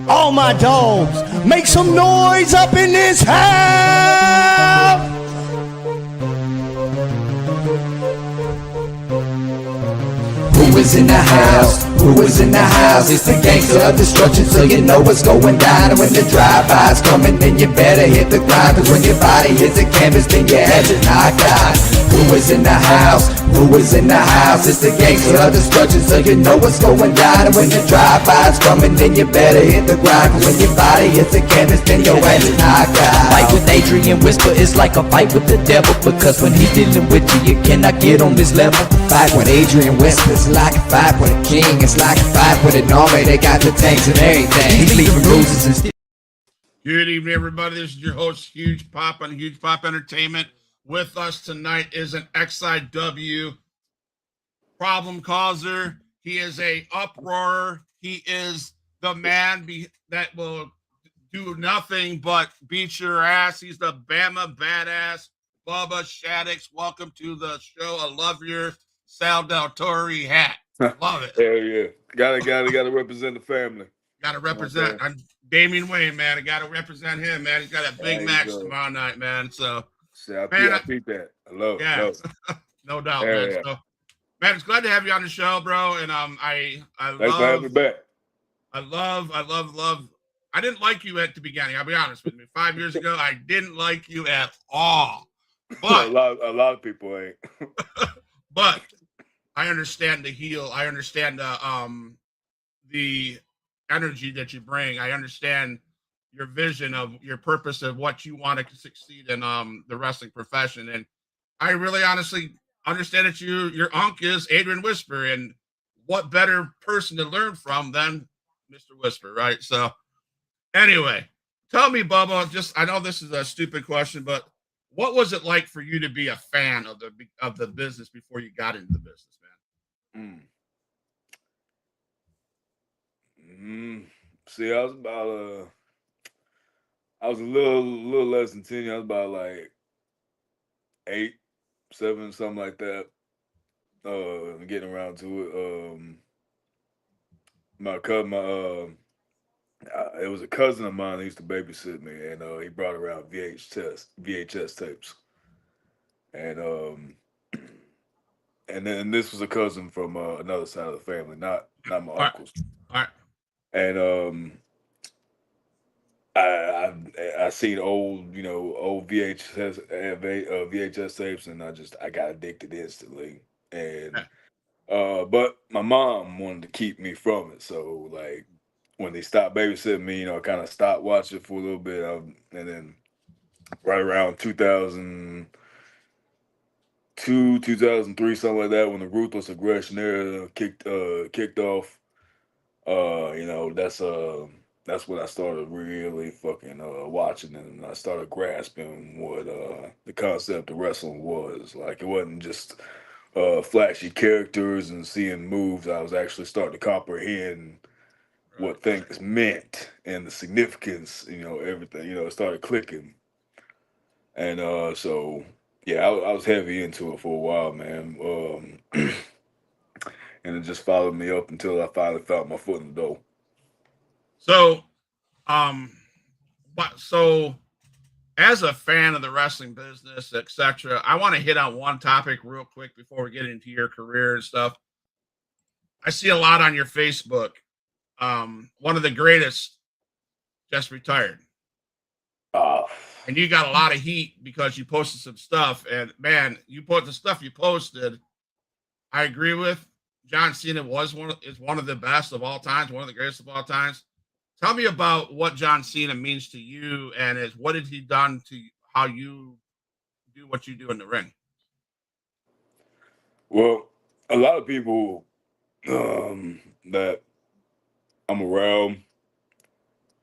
All my dogs, make some noise up in this house. Who is in the house? Who is in the house? It's the gangster of destruction, so you know what's going down. And when the drive-by's coming, then you better hit the grind, cause when your body hits the canvas, then your head's knocked out. Who is in the house? Who is in the house? It's the gangster of destruction, so you know what's going down. And when the drive-by's coming, then you better hit the grind, cause when your body hits the canvas, then your head's knocked out. Fight with Adrian Whisper is like a fight with the devil, because when he's dealing with you, you cannot get on this level. Fight with Adrian Whisper is like a fight with a king. It's like a fight with an army. They got the tanks and everything. He's leaving bruises and Good evening, everybody. This is your host, Huge Pop on Huge Pop Entertainment. With us tonight is an XIW problem causer. He is a uproarer. He is the man that will do nothing but beat your ass. He's the Bama badass, Bubbah Shaddoxx. Welcome to the show. I love your Sal Del Torre hat. Love it. Hell yeah. Gotta represent the family. Gotta represent. I'm Damian Wayne, man. I gotta represent him, man. He's got a big match tomorrow night, man. So I beat that. I love it. No doubt, man. Yeah. So, man, it's glad to have you on the show, bro. And I Thanks for having me back. I love. I didn't like you at the beginning. I'll be honest with you. 5 years ago, I didn't like you at all. But a lot of people ain't. But I understand the heel. I understand the energy that you bring. I understand your vision of your purpose of what you want to succeed in the wrestling profession. And I really honestly understand that your unc is Adrian Whisper, and what better person to learn from than Mr. Whisper, right? So anyway, tell me, Bubbah, I know this is a stupid question, but what was it like for you to be a fan of the business before you got into the business, man? See, I was a little less than 10. I was about like 8, 7, something like that. Getting around to it. It was a cousin of mine that used to babysit me, and he brought around VHS tapes, and then this was a cousin from another side of the family, not my uncle's. All right. And I seen old VHS tapes, and I got addicted instantly. And but my mom wanted to keep me from it, so like when they stopped babysitting me, I kind of stopped watching for a little bit, and then right around 2002, 2003, something like that, when the Ruthless Aggression era kicked off. That's when I started really fucking watching, and I started grasping what the concept of wrestling was. Like, it wasn't just flashy characters and seeing moves. I was actually starting to comprehend what things meant and the significance, everything, it started clicking. And so yeah, I was heavy into it for a while, man. And it just followed me up until I finally found my foot in the door. So, as a fan of the wrestling business, etc., I want to hit on one topic real quick before we get into your career and stuff. I see a lot on your Facebook. One of the greatest just retired. And you got a lot of heat because you posted some stuff. And man, the stuff you posted, I agree with. John Cena is one of the best of all times, one of the greatest of all times. Tell me about what John Cena means to you, and what did he done to how you do what you do in the ring? Well, a lot of people that I'm around,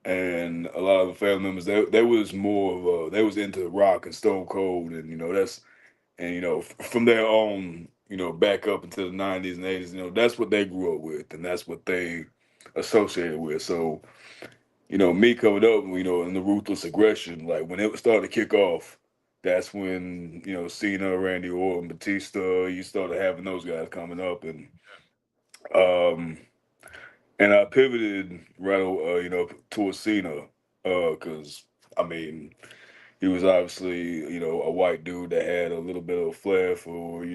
and a lot of the family members, they was more of they was into Rock and Stone Cold, and from there on, back up into the 90s and 80s, that's what they grew up with, and that's what they associated with. So, me coming up, in the Ruthless Aggression, like when it started to kick off, that's when, Cena, Randy Orton, Batista, you started having those guys coming up, and And I pivoted right, towards Cena, because I mean, he was obviously, a white dude that had a little bit of flair for,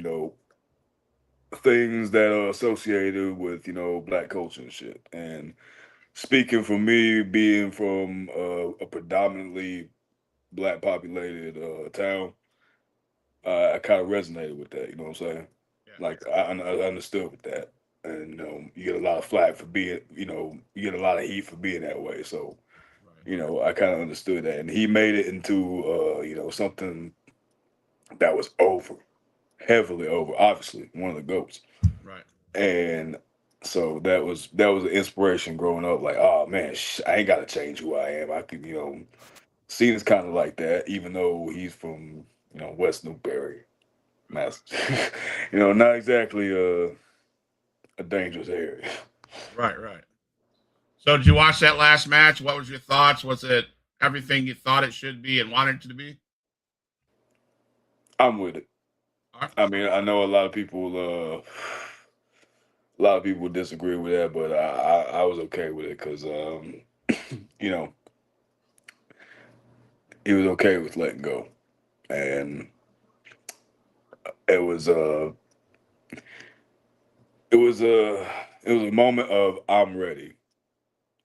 things that are associated with, black culture and shit. And speaking for me, being from a predominantly black populated town, I kind of resonated with that. You know what I'm saying? Yeah. Like I understood with that, and you get a lot of flack for being, you get a lot of heat for being that way. So Right. I kind of understood that, and he made it into something that was over, heavily over. Obviously, one of the goats, Right. and so that was an inspiration growing up. Like, oh man, I ain't got to change who I am. I could, Cena's kind of like that, even though he's from West Newbury, Mass. Not exactly a dangerous area. Right. Right. So did you watch that last match? What was your thoughts? Was it everything you thought it should be and wanted it to be? I'm with it. All right. I mean, I know a lot of people disagree with that, but I was okay with it because you know he was okay with letting go, and it was it was it was a moment of I'm ready,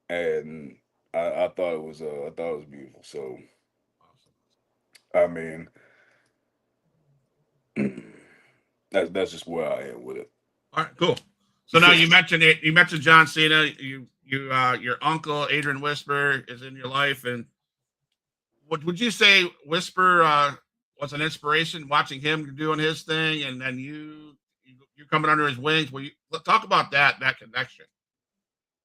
and I thought I thought it was beautiful. So Awesome. I mean, that's just where I am with it. All right. Cool. So now you mentioned it. You mentioned John Cena. Your uncle Adrian Whisper is in your life, and would you say Whisper was an inspiration watching him doing his thing, and then you coming under his wings? Will you talk about that connection?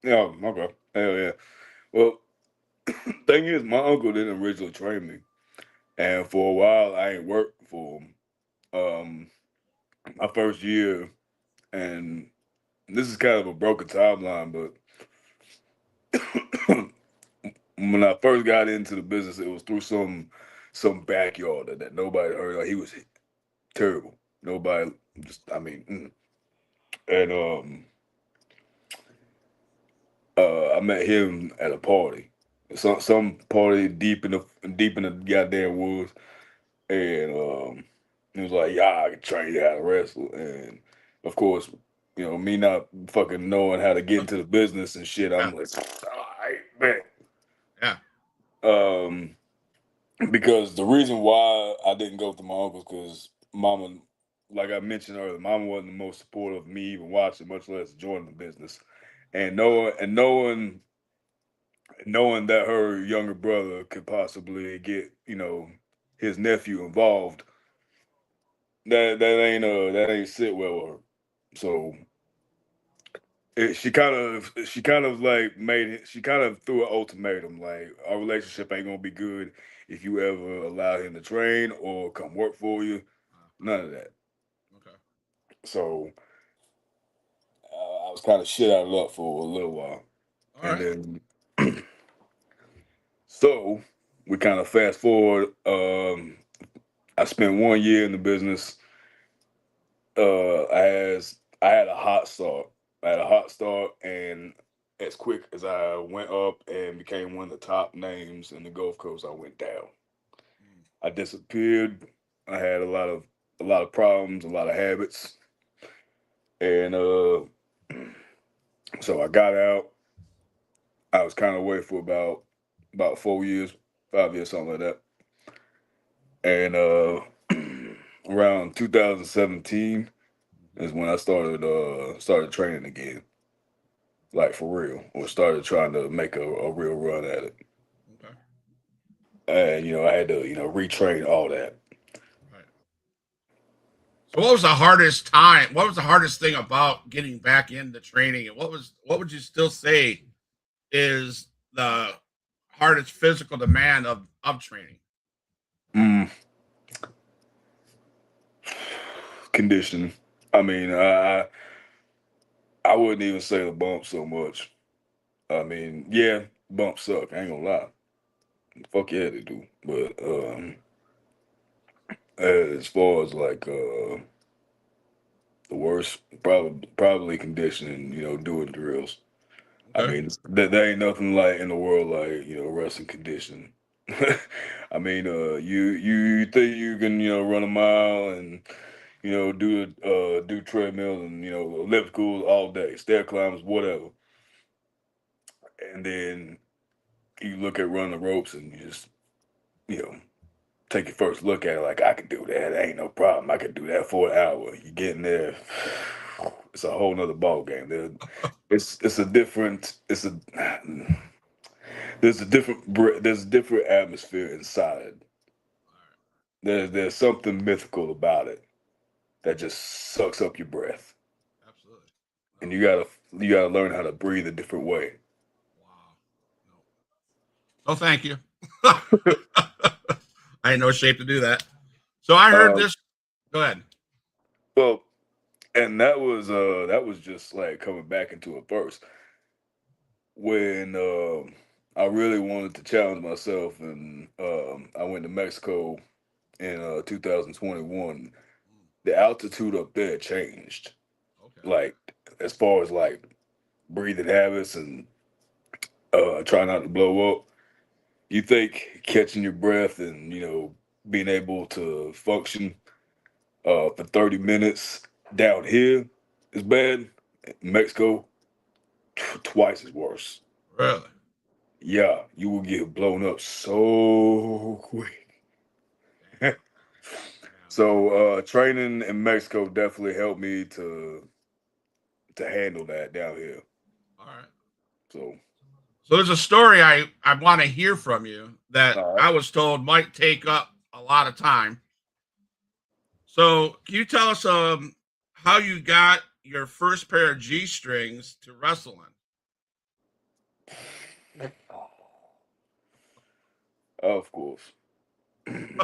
Yeah, okay, hell yeah. Well, thing is, my uncle didn't originally train me, and for a while I ain't worked for him. Um, my first year, and this is kind of a broken timeline, but when I first got into the business, it was through some backyard that nobody heard. Like he was terrible. Nobody just, I mean, and I met him at a party, some party deep in the goddamn woods, and he was like, "Yeah, I can train you how to wrestle." And of course, me not fucking knowing how to get into the business and shit, Yeah. I'm like, "All right, man." Yeah. Um, because the reason why I didn't go to my uncle's because Mama, like I mentioned earlier, Mama wasn't the most supportive of me even watching, much less joining the business. And knowing that her younger brother could possibly get, his nephew involved, that ain't sit well with her. So she kind of like made it. She kind of threw an ultimatum, like our relationship ain't gonna be good if you ever allow him to train or come work for you. None of that. Okay. So I was kind of shit out of luck for a little while, All and right. then so we kind of fast forward. I spent 1 year in the business. I had a hot start. I had a hot start, and as quick as I went up and became one of the top names in the Gulf Coast, I went down. Mm. I disappeared. I had a lot of problems, a lot of habits, and so I got out. I was kind of away for about 4 years, 5 years, something like that. And around 2017 is when I started training again, like for real, or started trying to make a real run at it. Okay. And I had to retrain all that. Right. So what was the hardest time? What was the hardest thing about getting back into training? And what would you still say is the hardest physical demand of training? Mm, conditioning. I mean, I wouldn't even say the bump so much. I mean, yeah, bumps suck. I ain't gonna lie. Fuck yeah, they do. But as far as like the worst, probably conditioning. Doing drills. I Okay. mean, there ain't nothing like in the world like, wrestling conditioning. I mean, you think you can, run a mile and, do treadmills and, ellipticals all day, stair climbs, whatever. And then you look at running the ropes and you just, you know, take your first look at it like, I can do that. Ain't no problem. I can do that for an hour. You get in there, it's a whole nother ball game. It's a different, there's a different atmosphere inside. There's something mythical about it that just sucks up your breath, Absolutely. and No. you gotta learn how to breathe a different way. Wow. No. Oh, thank you. I ain't no shape to do that. So I heard Um, this. Go ahead. well, and that was just like coming back into it first when I really wanted to challenge myself, and I went to Mexico in 2021. The altitude up there changed, Okay. like as far as like breathing habits and try not to blow up. You think catching your breath and being able to function for 30 minutes down here is bad. Mexico, twice as worse. Really? Yeah, you will get blown up so quick. Damn. So training in Mexico definitely helped me to handle that down here. All right. So So there's a story I want to hear from you that all right. I was told might take up a lot of time. So can you tell us how you got your first pair of G strings to wrestle Of course. in?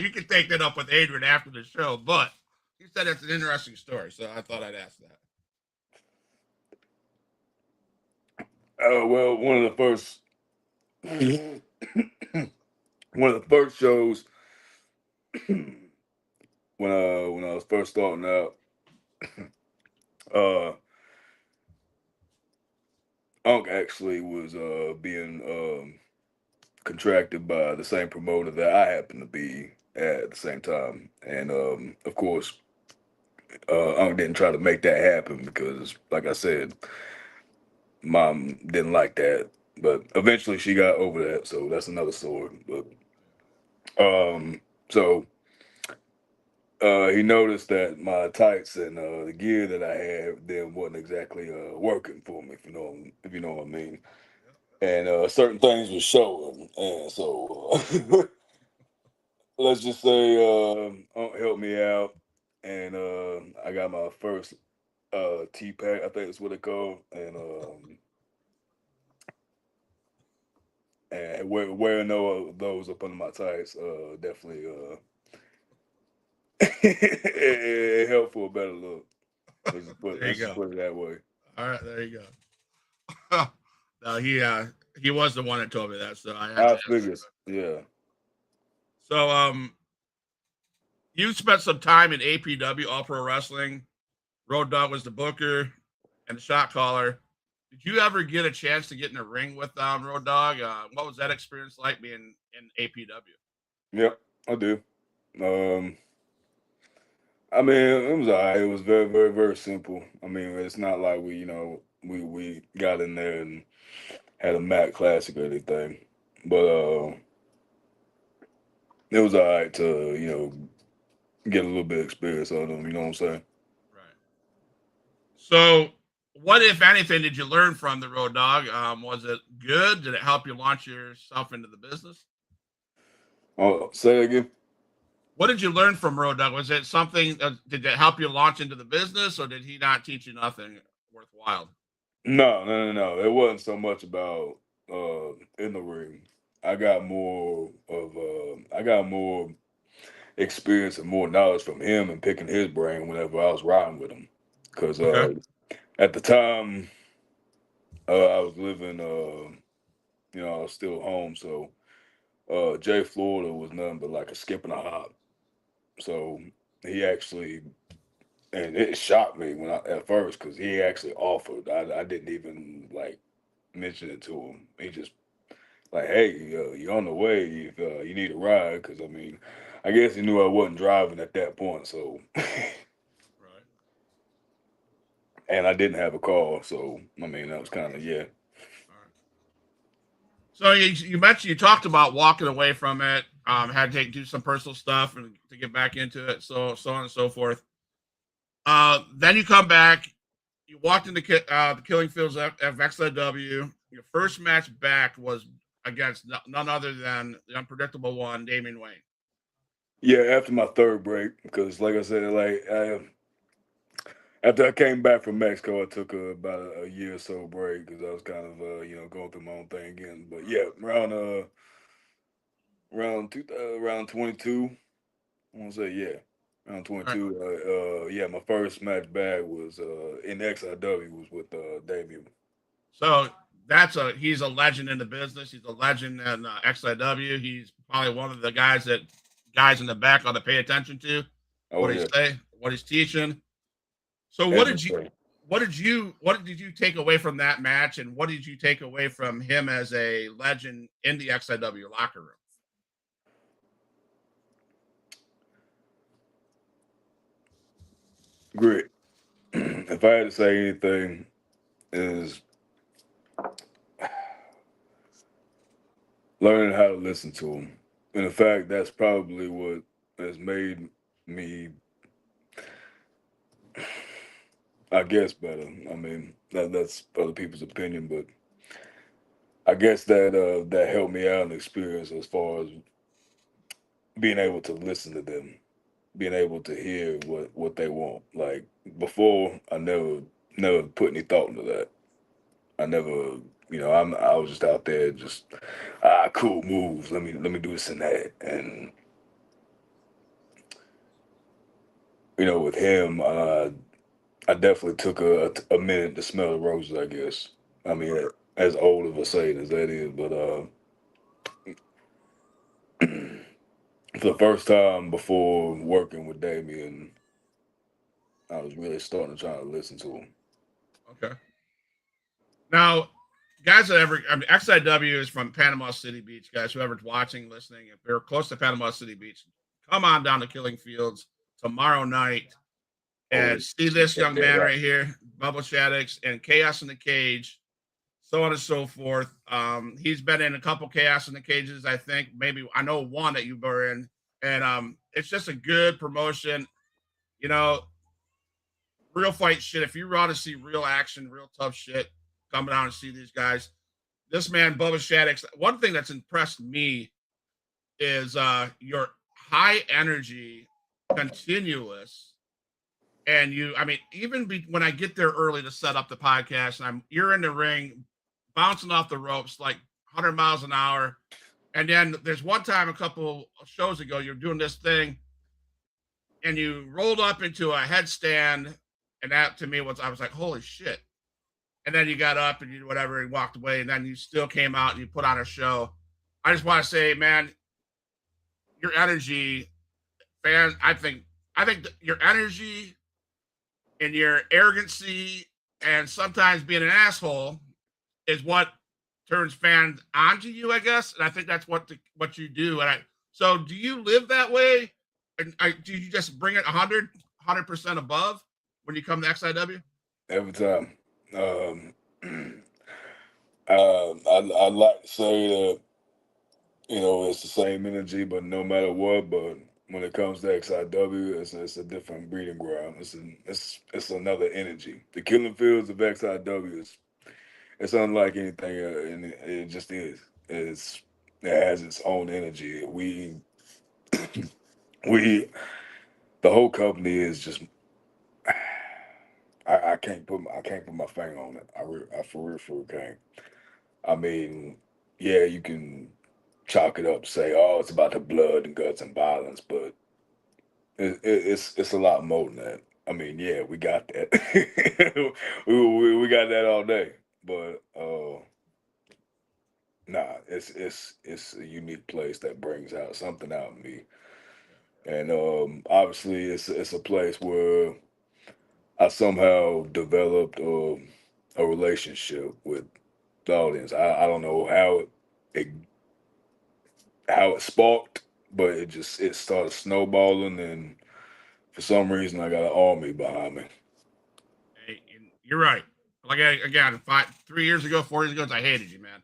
You can take that up with Adrian after the show, but he said it's an interesting story, so I thought I'd ask that. Well, one of the first shows when I was first starting out, uh, Unc actually was being contracted by the same promoter that I happened to be at the same time, and of course, Unc didn't try to make that happen because, like I said, Mom didn't like that. But eventually, she got over that, so that's another story. But so he noticed that my tights and the gear that I had then wasn't exactly working for me, if you know what I mean. And certain things were showing, and so let's just say Unc helped me out, and I got my first T pack, I think that's what they call, and wearing those up under my tights definitely it helped for a better look. There you Let's just go. put it that way. All right, there you go. No, he was the one that told me that, so I had to I ask that. figures, yeah. So you spent some time in APW, All Pro Wrestling. Road Dogg was the booker and the shot caller. Did you ever get a chance to get in a ring with Road Dogg? What was that experience like being in APW? Yep, I do. Um, I mean, it was alright. It was very, very, very simple. I mean, it's not like we got in there and had a Mac Classic or anything, but it was alright to get a little bit of experience on them. You know what I'm saying? Right. So, what, if anything, did you learn from the Road Dogg? Was it good? Did it help you launch yourself into the business? Oh, say it again. What did you learn from Road Dogg? Was it something? Did it help you launch into the business, or did he not teach you nothing worthwhile? No, no, no, no. It wasn't so much about in the ring. I got more experience and more knowledge from him and picking his brain whenever I was riding with him. Because Okay. at the time I was living, I was still home, so Jay Florida was nothing but like a skip and a hop. So he actually and it shocked me when at first because he actually offered. I didn't even like mention it to him. He just like, hey, you're on the way if you need a ride. Because I mean, I guess he knew I wasn't driving at that point, so Right. and I didn't have a car, so I mean that was kind of yeah. All right. So you mentioned you talked about walking away from it, had to do some personal stuff and to get back into it, so on and so forth. Then you come back. You walked into the Killing Fields of XLW. Your first match back was against none other than the unpredictable one, Damian Wayne. Yeah, after my third break, because like I said, after I came back from Mexico, I took about a year or so break because I was kind of going through my own thing again. But yeah, around 22, I want to say yeah, around All right. 22. Yeah, my first match back was in XIW was with Damien. So he's a legend in the business. He's a legend in XIW. He's probably one of the guys in the back ought to pay attention to Oh what he's yeah, saying, what he's teaching. So everything. what did you take away from that match, and what did you take away from him as a legend in the XIW locker room? Great. If I had to say anything, is learning how to listen to them. And in fact, that's probably what has made me, I guess, better. I mean, that's other people's opinion, but I guess that helped me out in the experience as far as being able to listen to them, being able to hear what they want. Like before, I never put any thought into that. I never, I was just out there just cool moves. Let me do this and that, and with him, I definitely took a minute to smell the roses. I guess. I mean, as old of a saying as that is, but for the first time before working with Damien, I was really starting to try to listen to him. Okay. Now, guys that ever, I mean, XIW is from Panama City Beach. Guys, whoever's watching, listening, if they're close to Panama City Beach, come on down to Killing Fields tomorrow night Oh, and see this yeah, young yeah, man right. right here, Bubbah Shaddoxx, and Chaos in the Cage, so on and so forth. He's been in a couple Chaos in the Cages, I think. Maybe I know one that you were in, and it's just a good promotion. You know, real fight shit. If you want to see real action, real tough shit, come down and see these guys. This man, Bubbah Shaddoxx. One thing that's impressed me is your high energy, continuous, and you. I mean, when I get there early to set up the podcast, and you're in the ring, bouncing off the ropes like 100 miles an hour, and then there's one time a couple shows ago you're doing this thing, and you rolled up into a headstand, and that to me was I was like, holy shit. And then you got up and you whatever and walked away, and then you still came out and you put on a show. I just want to say, man, your energy, fans. I think your energy and your arrogancy and sometimes being an asshole is what turns fans onto you, I guess. And I think that's what you do. So do you live that way? And do you just bring it 100% above when you come to XIW? Every time. Um, I'd like to say that it's the same energy, but no matter what. But when it comes to XIW, it's a different breeding ground. It's another energy. The killing fields of XIW it's unlike anything, and it just is. It has its own energy. We the whole company is just. I can't put my finger on it. I for real can't. I mean, yeah, you can chalk it up, say, oh, it's about the blood and guts and violence, but it's a lot more than that. I mean, yeah, we got that. we got that all day, but nah, it's a unique place that brings out something out of me, and obviously it's a place where I somehow developed a relationship with the audience. I don't know it how it sparked, but it started snowballing, and for some reason I got an army behind me. Hey, and you're right. Like again, 3 years ago, 4 years ago, I hated you, man.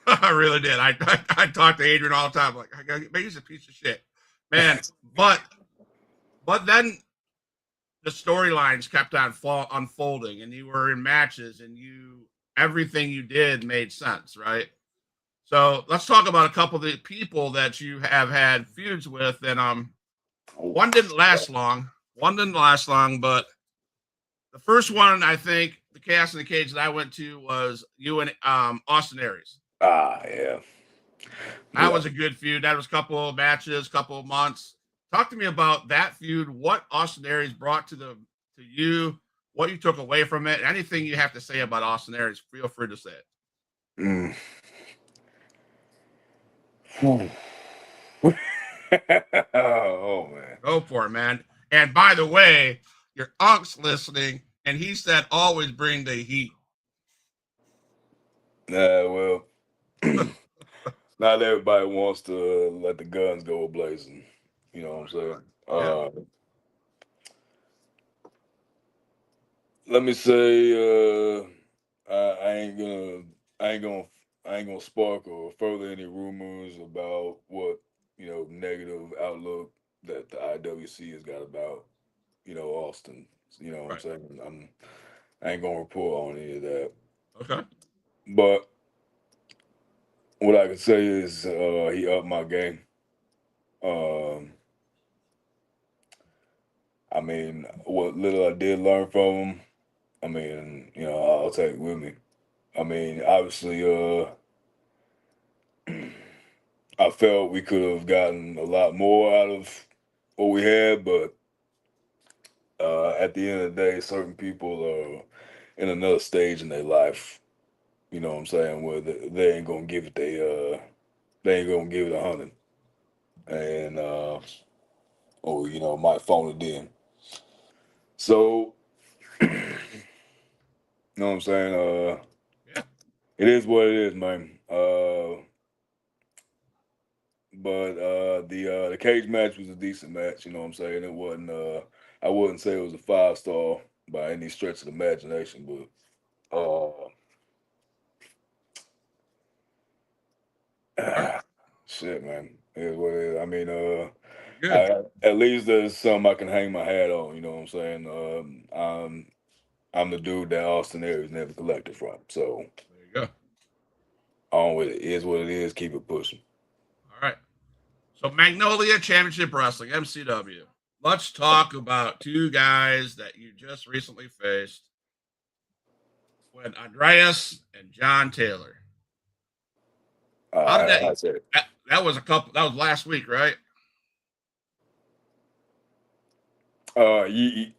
I really did. I talk to Adrian all the time. Like, he's a piece of shit, man. But then the storylines kept on unfolding, and you were in matches, and everything you did made sense, right? So let's talk about a couple of the people that you have had feuds with, and one didn't last long. One didn't last long, but the first one, I think, the Chaos in the Cage that I went to was you and Austin Aries. Yeah. That was a good feud. That was a couple of matches, couple of months. Talk to me about that feud. What Austin Aries brought to you, what you took away from it. Anything you have to say about Austin Aries, feel free to say it. Mm. Oh man. Go for it, man. And by the way, your unc's listening, and he said always bring the heat. Well, not everybody wants to let the guns go blazing. You know what I'm saying? Yeah. Let me say, I ain't gonna spark or further any rumors about what negative outlook that the IWC has got about Austin. You know what I'm Right. saying? I ain't gonna report on any of that. Okay. But what I can say is he upped my game. Um, I mean, what little I did learn from him, I mean, I'll take it with me. I mean, obviously, I felt we could have gotten a lot more out of what we had, but at the end of the day, certain people are in another stage in their life. You know what I'm saying? Where they ain't gonna give it they ain't gonna give it 100, and or might phone it in. So, you know what I'm saying? Yeah. It is what it is, man. But the cage match was a decent match. You know what I'm saying? It wasn't. I wouldn't say it was a 5-star by any stretch of the imagination, but All right. shit, man, it is what it is. I mean, Good. at least there's something I can hang my hat on. You know what I'm saying? I'm the dude that Austin Aries never collected from. So There you go. on with it. It is what it is. Keep it pushing. All right. So Magnolia Championship Wrestling, MCW. Let's talk about two guys that you just recently faced with Andreas and John Taylor. How did that, That's it. that was a couple that was last week, right? Ye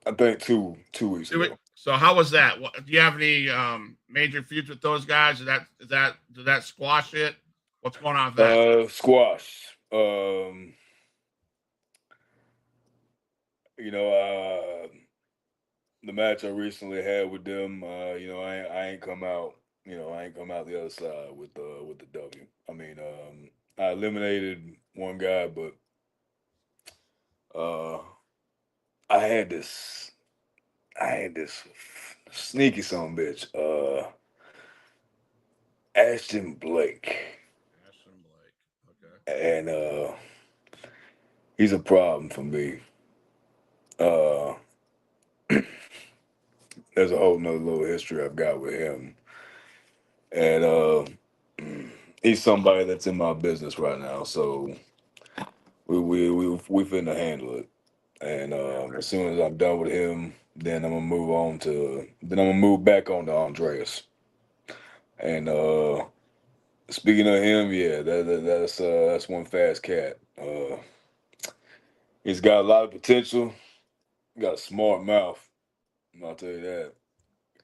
I think two weeks ago. So how was that? Do you have any major feuds with those guys? Did that squash it? What's going on with that? Squash. The match I recently had with them, I ain't come out, I ain't come out the other side with the W. I mean, I eliminated one guy, but uh, I had this, sneaky son bitch, Ashton Blake, Ashton Blake. Okay. and he's a problem for me. Uh, there's a whole nother little history I've got with him, and he's somebody that's in my business right now. So we finna handle it, and as soon as I'm done with him, then I'm gonna move back on to Andreas. And speaking of him, yeah, that's one fast cat. He's got a lot of potential. Got a smart mouth. I'll tell you that.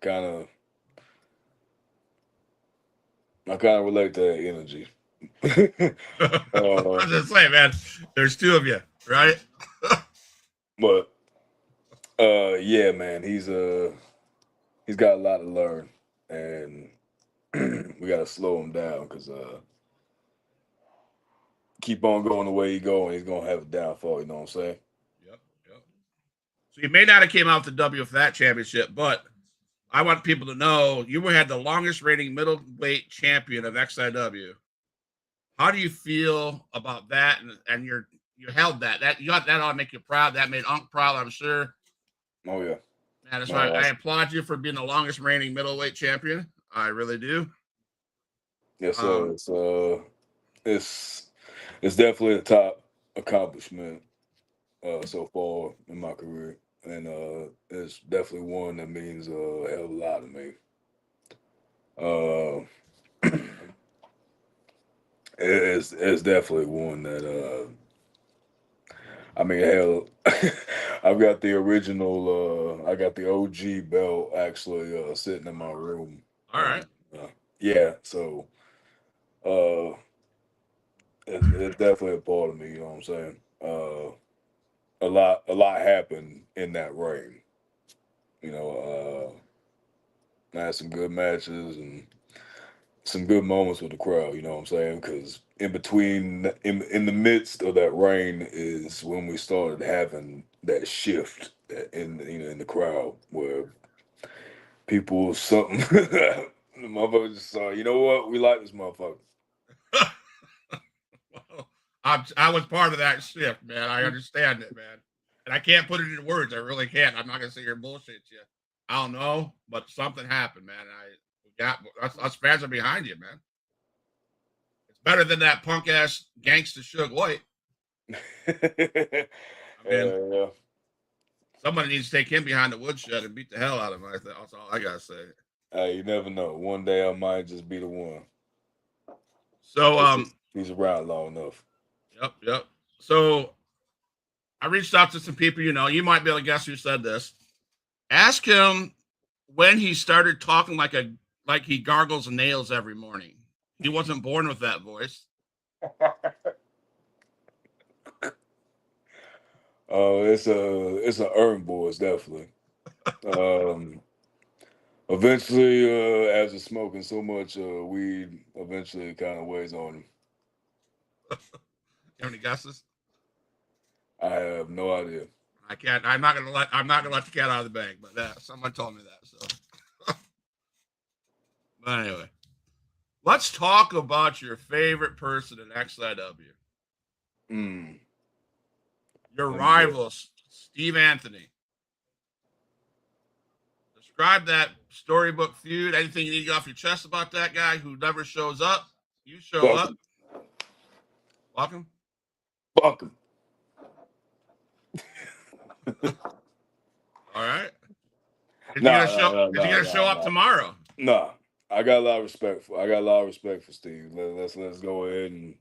Kind of I kind of relate to that energy. I was gonna say, man, there's two of you, right? But yeah, man, he's got a lot to learn, and we gotta slow him down because keep on going the way he going, he's gonna have a downfall. You know what I'm saying? Yep. Yep. So you may not have came out the W for that championship, but I want people to know you had the longest reigning middleweight champion of XIW. How do you feel about that? And you held that. That you got that ought to make you proud. That made Unc proud, I'm sure. Oh yeah. And that's why No, I applaud you for being the longest reigning middleweight champion. I really do. yes, sir. It's it's definitely a top accomplishment so far in my career, and it's definitely one that means a hell of a lot to me. Uh, it's definitely one that I mean, hell, I've got the original. I got the OG belt actually sitting in my room. All right. Yeah, so uh, it's definitely a part of me. You know what I'm saying? A lot happened in that reign. You know, I had some good matches and some good moments with the crowd. You know what I'm saying? Because in between, in the midst of that reign, is when we started having that shift in in the crowd where people something the motherfuckers just saw. You know what? We like this motherfucker. Well, I was part of that shift, man. I understand it, man. And I can't put it into words. I really can't. I'm not gonna sit here and bullshit you. I don't know, but something happened, man. Us fans are behind you, man. It's better than that punk ass gangster Suge White. I mean, Yeah. somebody needs to take him behind the woodshed and beat the hell out of him. That's all I gotta say. You never know. One day I might just be the one. So, He's around long enough. yep. So I reached out to some people you know. You might be able to guess who said this. Ask him when he started talking like he gargles nails every morning. He wasn't born with that voice. It's a earned boys definitely. Um, Eventually, after smoking so much weed, eventually it kind of weighs on him. You have any guesses? I have no idea. I can't. I'm not gonna let the cat out of the bag. But someone told me that. So, but anyway, let's talk about your favorite person in XIW. Mm. Your Let me guess. rival, Steve Anthony. Describe that storybook feud. Anything you need to get off your chest about that guy who never shows up? You show Fuck up. him. Welcome. Fuck him. All right. Is Nah, he gonna show up tomorrow? nah. I got a lot of respect for Steve. Let's go ahead and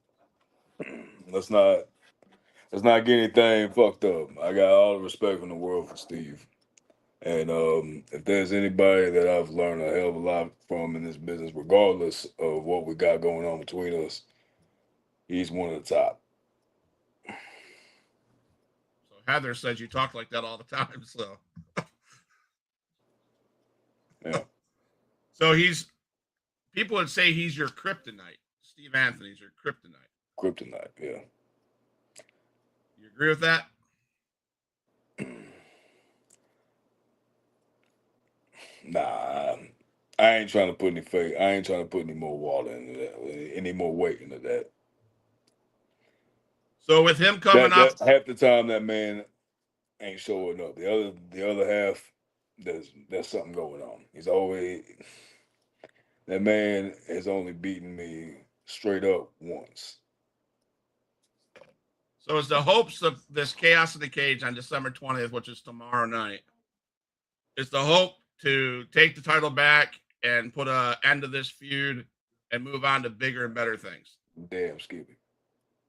let's not get anything fucked up. I got all the respect in the world for Steve. And if there's anybody that I've learned a hell of a lot from in this business, regardless of what we got going on between us, he's one of the top. So Heather says you talk like that all the time. So Yeah, so people would say he's your kryptonite. Steve Anthony's your kryptonite. kryptonite. Yeah. You agree with that? Nah, I ain't trying to put any fake. I ain't trying to put any more water into that, any more weight into that. So with him coming up, That half the time that man ain't showing up. The other half, there's something going on. He's always that man has only beaten me straight up once. so is the hopes of this Chaos in the Cage on December 20th, which is tomorrow night, is the hope to take the title back and put an end to this feud and move on to bigger and better things? Damn, Skippy.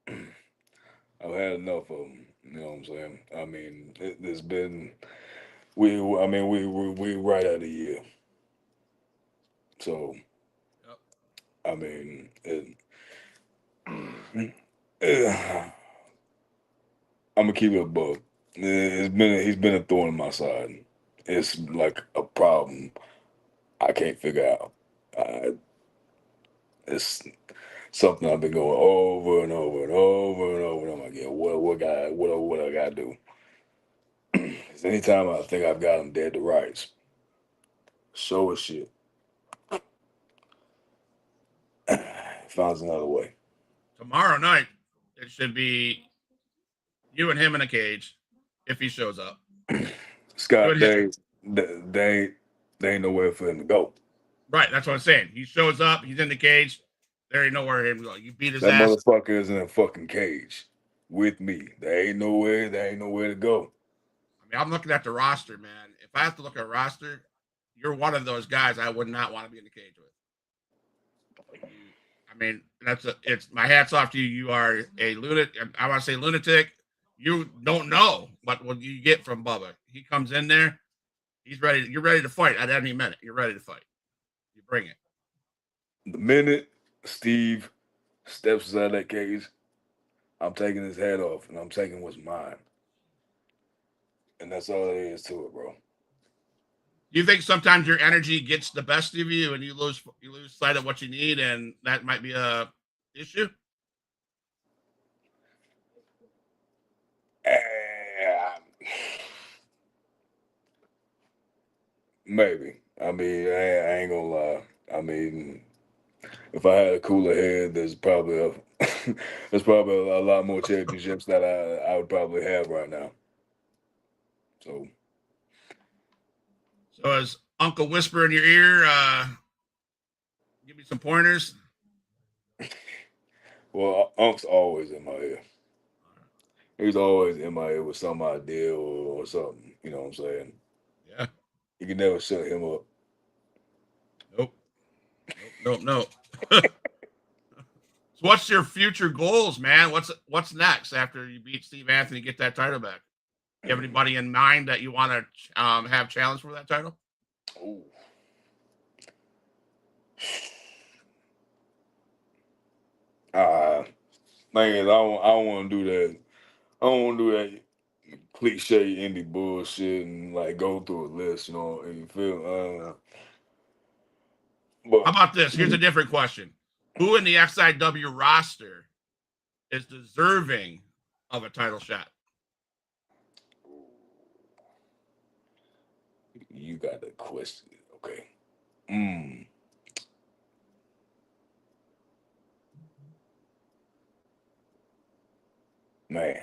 I've had enough of them. You know what I'm saying? I mean, it's been I mean, we right at a year. So, Yep. I mean, I'm gonna keep it a buck. He's been a thorn in my side. It's like a problem I can't figure out. It's something I've been going over and over and over and over. And I'm like, yeah, what I gotta do? Because anytime I think I've got him dead to rights, so is shit. Finds another way. Tomorrow night, it should be you and him in a cage if he shows up. Scott, they ain't nowhere for him to go. Right, that's what I'm saying. He shows up, he's in the cage. There ain't nowhere for him to go. You beat his That ass. motherfucker is in a fucking cage with me. There ain't nowhere to go. I mean, I'm looking at the roster, man. If I have to look at a roster, you're one of those guys I would not want to be in the cage with. I mean, it's my hat's off to you. You are a lunatic. I want to say lunatic. You don't know what you get from Bubbah. He comes in there, he's ready. You're ready to fight at any minute. You're ready to fight. You bring it. The minute Steve steps out of that cage, I'm taking his head off and I'm taking what's mine. And that's all there is to it, bro. Do you think sometimes your energy gets the best of you and you lose sight of what you need, and that might be a issue? Maybe. I mean, I ain't gonna lie. I mean, if I had a cooler head, there's probably a lot more championships that I would probably have right now. So as Uncle whisper in your ear, give me some pointers. well, Unc's always in my ear. He's always in my ear with some idea or something. You know what I'm saying? Yeah. You can never shut him up. Nope. So what's your future goals, man? What's next after you beat Steve Anthony, get that title back? You have anybody in mind that you want to have challenge for that title? Ooh. Man, I don't want to do that. I don't want to do that cliche indie bullshit and like go through a list, you know. And you feel, but How about this? Here's a different question: who in the XIW roster is deserving of a title shot? You got the question, okay? Man.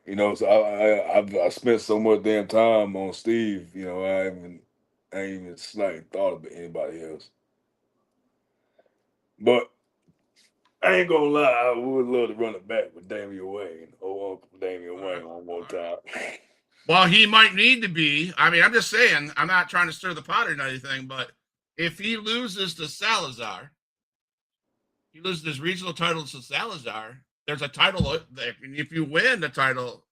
You know, so I spent so much damn time on Steve. You know, I ain't even slightly thought of anybody else. But I ain't gonna lie, I would love to run it back with Damian Wayne, Uncle Damian Wayne, one more time. Well, he might need to be. I mean, I'm just saying. I'm not trying to stir the pot or anything, but if he loses to Salazar, he loses his regional title to Salazar. There's a title, and if you win the title,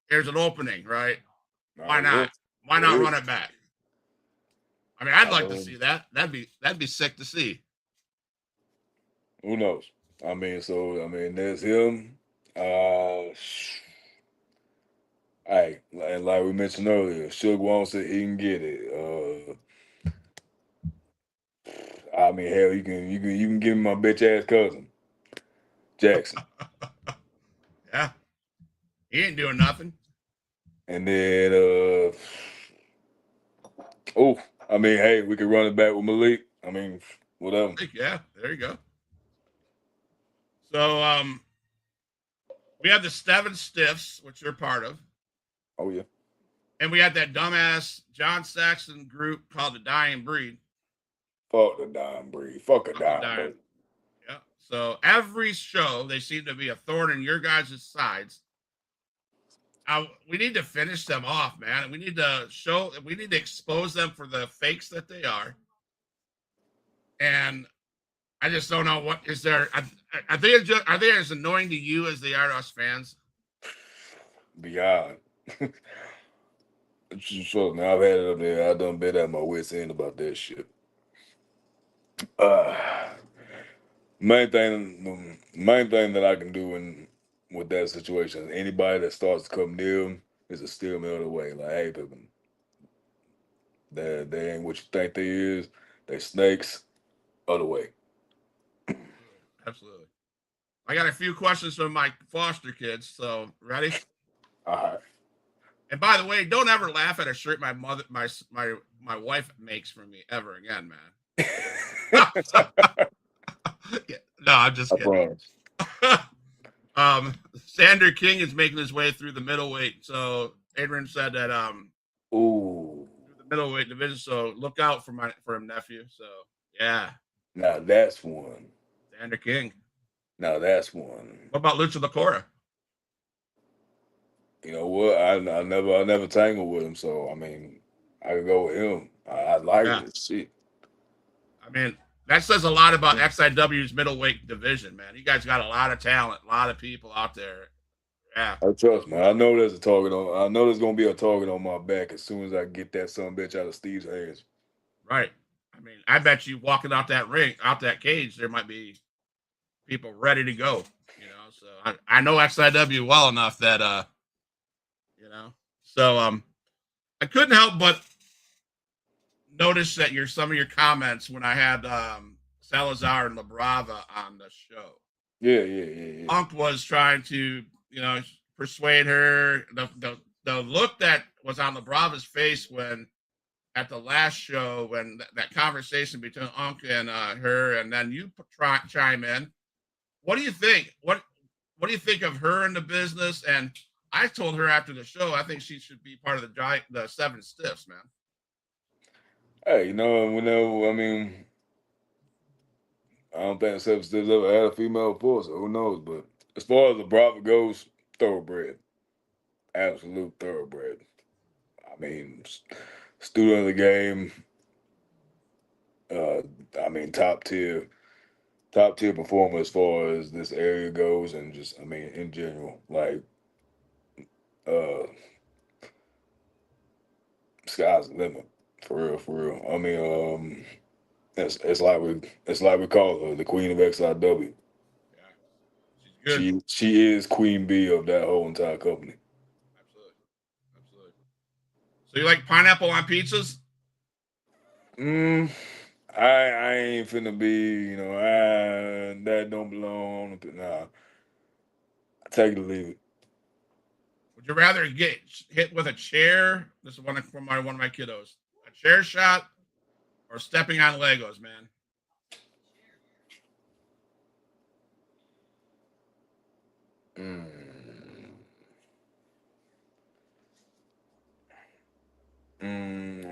there's an opening, right? Why not? Why not run it back? I mean, I'd like to see that. That'd be sick to see. Who knows? I mean, there's him. Hey, and like we mentioned earlier, Suge wants it, he can get it. I mean, hell, you can give me my bitch ass cousin, Jackson. Yeah, he ain't doing nothing. And then, I mean, hey, we could run it back with Malik. I mean, whatever. Yeah, there you go. So, we have the Seven Stiffs, which you're part of. Oh yeah. And we had that dumbass John Saxon group called the Dying Breed. Fuck the Dying Breed. Fuck a dying breed. Yeah. So every show, they seem to be a thorn in your guys' sides. We need to finish them off, man. We need to expose them for the fakes that they are. And I just don't know what is there. Are they as annoying to you as they are to us fans? Beyond. Trust me, I've had it up there. I done been at my wits' end about that shit. Main thing that I can do, and with that situation. Anybody that starts to come near him is a steer me other way. Like, hey, people, they ain't what you think they is. They snakes. Other way. Absolutely. I got a few questions from my foster kids. So ready? All right. And by the way, don't ever laugh at a shirt my wife makes for me ever again, man. Yeah, no, I'm just I kidding. promise. Sander King is making his way through the middleweight. So Adrian said that Ooh. through the middleweight division. So look out for him, nephew. So yeah, Now that's one. Sander King. Now that's one. What about Lucha Lacora? You know what? I never tangled with him, so I mean, I could go with him. I like Yeah, it. Shit. I mean that says a lot about XIW's middleweight division, man. You guys got a lot of talent, a lot of people out there. Yeah, Trust me. I know there's a target on. I know there's gonna be a target on my back as soon as I get that son bitch out of Steve's hands. right. I mean, I bet you walking out that ring, out that cage, there might be people ready to go. You know, so I know XIW well enough that you know. So I couldn't help but notice that some of your comments when I had Salazar and La Brava on the show. Yeah. Unk was trying to, persuade her. The look that was on La Brava's face when at the last show when that conversation between Unk and her, and then you chime in. What do you think? What do you think of her in the business? And I told her after the show, I think she should be part of the Seven Stiffs, man. Hey, I mean, I don't think Seven Stiffs ever had a female before, so who knows? But as far as the Bravo goes, thoroughbred, absolute thoroughbred. I mean, student of the game. I mean, top tier performer as far as this area goes, and just I mean in general, like uh, sky's the limit for real, for real. I mean, it's like we call her the Queen of XIW. Yeah, she's good. She is Queen Bee of that whole entire company. Absolutely, absolutely. So you like pineapple on pizzas? Mm, I ain't finna be, that don't belong on the nah. Take it or leave it. Would you rather get hit with a chair? This is one from one of my kiddos. A chair shot or stepping on Legos, man. Mm. Mm,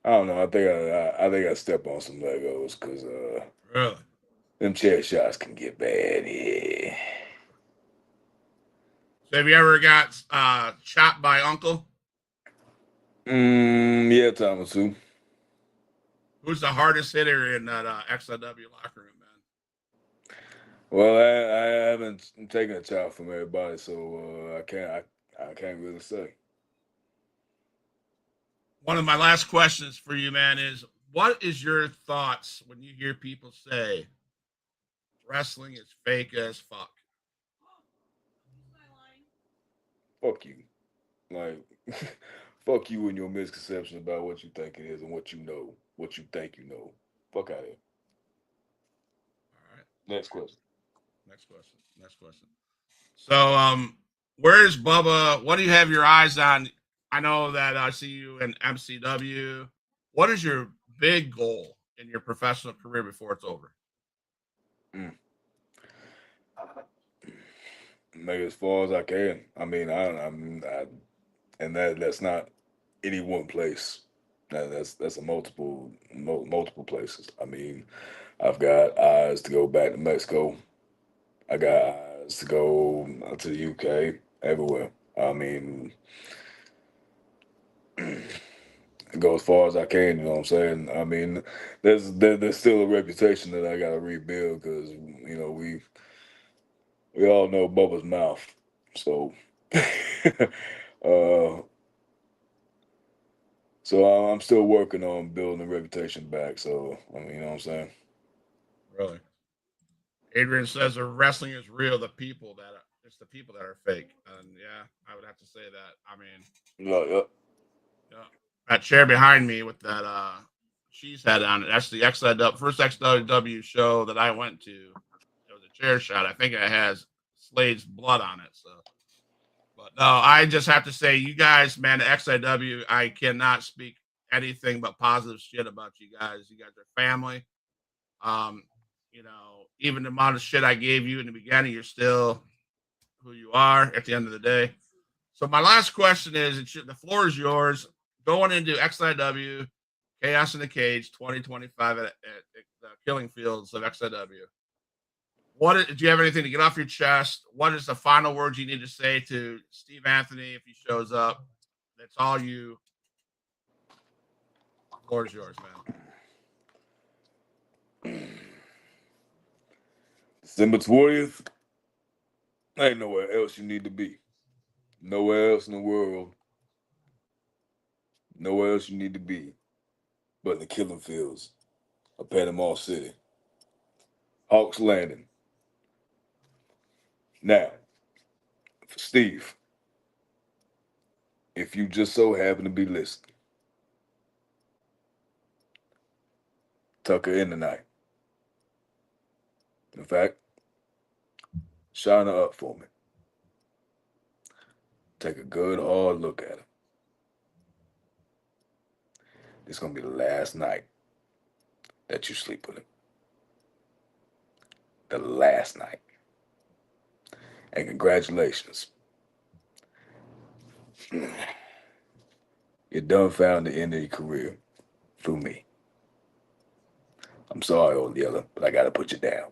I don't know. I think I step on some Legos because Really? them chair shots can get bad. Yeah. So have you ever got chopped by Uncle? Yeah, time or two. Who's the hardest hitter in that XIW locker room, man? Well, I haven't taken a chop from everybody, so I can't really say. One of my last questions for you, man, is what is your thoughts when you hear people say wrestling is fake as fuck? Fuck you. Like, fuck you and your misconception about what you think it is and what you know, what you think you know. Fuck out of here. All right. Next question. Next question. Next question. So, where's Bubba? What do you have your eyes on? I know that I see you in MCW. What is your big goal in your professional career before it's over? Mm. Make it as far as I can. I mean, and that's not any one place. That's a multiple places. I mean, I've got eyes to go back to Mexico. I got eyes to go to the UK, everywhere. I mean, go as far as I can. You know what I'm saying? I mean, there's still a reputation that I got to rebuild because we all know Bubba's mouth. So, uh, So I'm still working on building a reputation back. So I mean, you know what I'm saying? Really. Adrian says the wrestling is real. It's the people that are fake. And yeah, I would have to say that. I mean, Yeah. yeah, that chair behind me with that cheese head on it. That's the first XIW show that I went to. It was a chair shot. I think it has Slade's blood on it. So, but no, I just have to say, you guys, man, the XIW, I cannot speak anything but positive shit about you guys. You guys are family. You know, even the amount of shit I gave you in the beginning, you're still who you are at the end of the day. So my last question is, the floor is yours. Going into XIW, Chaos in the Cage 2025 at the Killing Fields of XIW. Do you have anything to get off your chest? What is the final words you need to say to Steve Anthony if he shows up? That's all you. The floor is yours, man. December 20th. Ain't nowhere else you need to be. Nowhere else in the world. Nowhere else you need to be but the Killing Fields of Panama City. Hawks Landing. Now, for Steve, if you just so happen to be listening, tuck her in tonight. In fact, shine her up for me. Take a good hard look at her. This is going to be the last night that you sleep with him. The last night. And congratulations. You done found the end of your career through me. I'm sorry, old Yeller, but I got to put you down.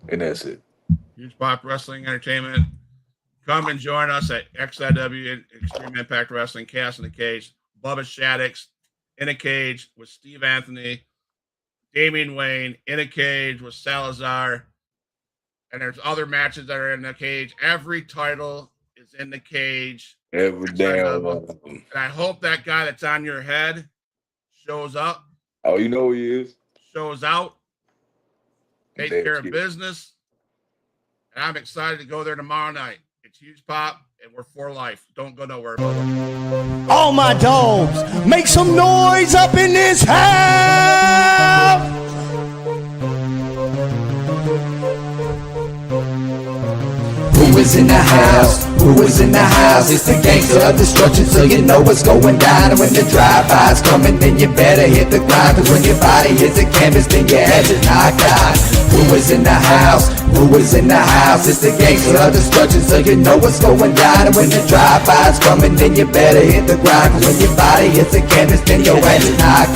And that's it. Huge Pop Wrestling Entertainment. Come and join us at XIW Extreme Impact Wrestling, Chaos in the Cage. Bubbah Shaddoxx in a cage with Steve Anthony, Damian Wayne in a cage with Salazar. And there's other matches that are in the cage. Every title is in the cage. Every damn one of them. And I hope that guy that's on your head shows up. Oh, you know who he is? Shows out. Takes care of business. And I'm excited to go there tomorrow night. It's Huge Pop, and we're for life. Don't go nowhere. All my dogs, make some noise up in this house. Who is in the house? Who is in the house? It's the gangster of destruction, so you know what's going down. And when the drive-by's coming, then you better hit the grind. Cause when your body hits the canvas, then your head is knocked out. Who is in the house? Who is in the house? It's the gangster of destruction, so you know what's going down. And when the drive-by's coming, then you better hit the grind. Cause when your body hits the canvas, then your head is knocked out.